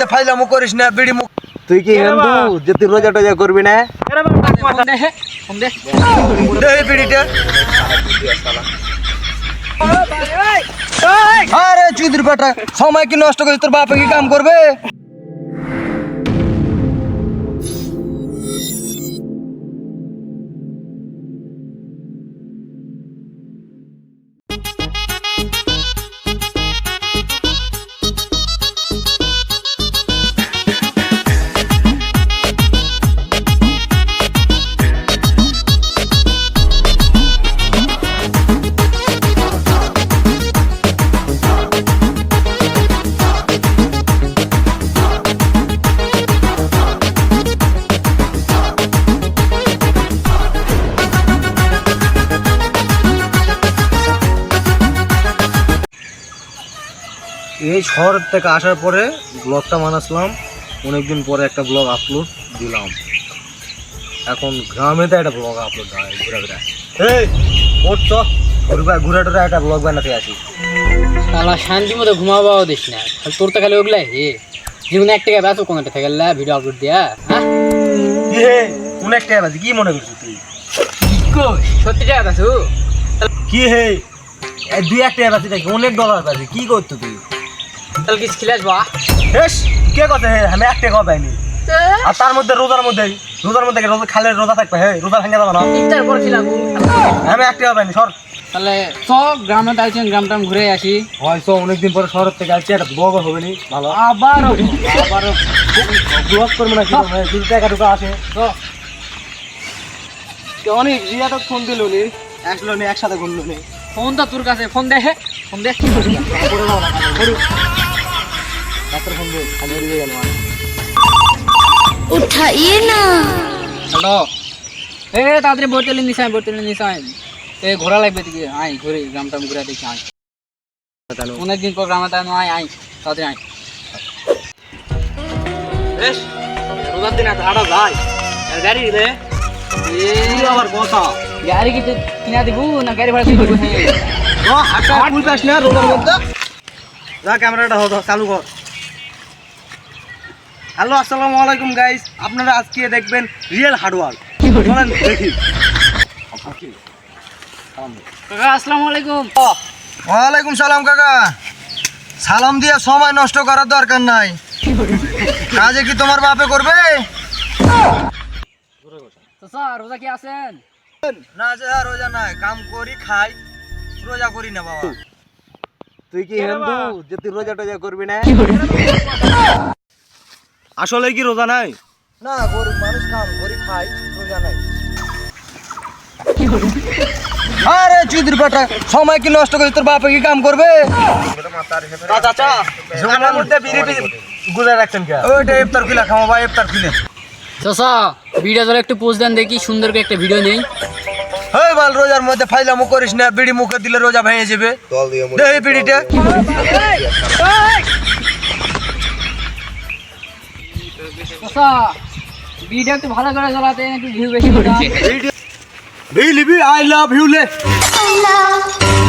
মধ্যে ফাইলামো করিস না বিড়ি মুখ। তুই কি হিন্দু যে তুই রোজা টোজা করবি না? দে এই বিড়িটা। আরে চুদির বেটা, সময় কি নষ্ট করিস? তোর বাপে কি কাম করবে? এই শহর থেকে আসার পরে ব্লগটা বানাসলাম, অনেকদিন পরে একটা ব্লগ আপলোড দিলাম। এখন গ্রামে তো একটা ব্লগ আপলোড হয় ঘুরাঘুরা। এই ওঠ ঘুরাটা একটা ব্লগ বানাতে আসি। শালা শান্তি মতো ঘুমাবাও দিস না, তোর তো খালি ওগুলাই হে জীবনে এক টাকা বেসো কোনটা থেকে ভিডিও আপলোড দিয়া। হ্যাঁ কোন এক টাকা বাজি কি মনে করছিস তুই? সত্যি টাকা বেসো কি হে 2-1 টাকা বাজি নাকি অনেক ডলার বাজি? কি করতো তুই? তাহলে কিছু খেলে আসবা? বেশ কে কথা হে, আমি 1 টাকা পাইনি। আর তার মধ্যে রোজার মধ্যে রোজা খালে রোজা থাকবে। হ্যাঁ রোজা ভেঙে যাবে না, ইফতার করে খেলাবো। আমি 1 টাকা পাইনি। সর তাহলে সব গ্রামে আইছেন, গ্রাম ঘুরে আসি। হয়তো অনেকদিন পরে শহর থেকে আসছি, একটা ব্লগ হবে নি ভালো। আবারও ব্লগ করবো না কি টাকা ঢুকা আসে অনেক রিয়াটা ফোন দিল নি, আসলো নি একসাথে ঘুরলো নি। ফোন তো তোর কাছে, ফোন দেখে ফোন দেখ কি করবি उठाइए ना। হ্যালো এ তাড়াতাড়ি বোতলে নিসাই এ ঘোরা লাগবে দিকে আই ঘুরে গ্রামটা ঘুরে দেখি আই অনেকদিন পর গ্রামে তাই আই তাড়াতাড়ি আই। বেশ রোজার দিন আটা ভাই গাড়ি রে আবার কথা গাড়ি কি কিনা দিব না গাড়ি ভাড়া দিব? ফুল পাস না রোজার মধ্যে। যা ক্যামেরাটা চালু কর। হ্যালো আসসালামু আলাইকুম গাইস, আপনারা আজকে দেখবেন রিয়েল হার্ডওয়ার্ক। চলেন দেখি। কাকা আসসালামু আলাইকুম। ওয়ালাইকুম সালাম কাকা। সালাম দিয়ে সময় নষ্ট করার দরকার নাই, কাজে কি তোমার বাপে করবে? চাচা রোজা কি আছেন? না যা রোজা নাই, কাম করি খাই, রোজা করি না বাবা। তুই কি হিন্দু যে তুই রোজা টোজা করবি না? আসলে কি রোজা নাই? না, গরিব মানুষ কাম করি খাই, রোজা নাই। আরে চুদির বেটা, সময় কি নষ্ট করিস? তোর বাপে কি কাম করবে? চাচা জোগানের মধ্যে বিড়ি গুলে রাখছেন কে? ওইটা ইফতার খুলে খাওয়া ভাই, ইফতার খুলে। চাচা ভিডিও জলে একটু পোস্ট দেন দেখি, সুন্দর করে একটা ভিডিও নেই। হেই বাল, রোজার মধ্যে ফাইলামো করিস না, বিড়ি মুখে দিলে রোজা ভেঙে যাবে। দে এই বিড়িটা। চাচা ভিডিও একটু ভালো করে জ্বালাতে, একটু ভিউ বেশি করে। বিলিবি আই লাভ ইউ লে। I love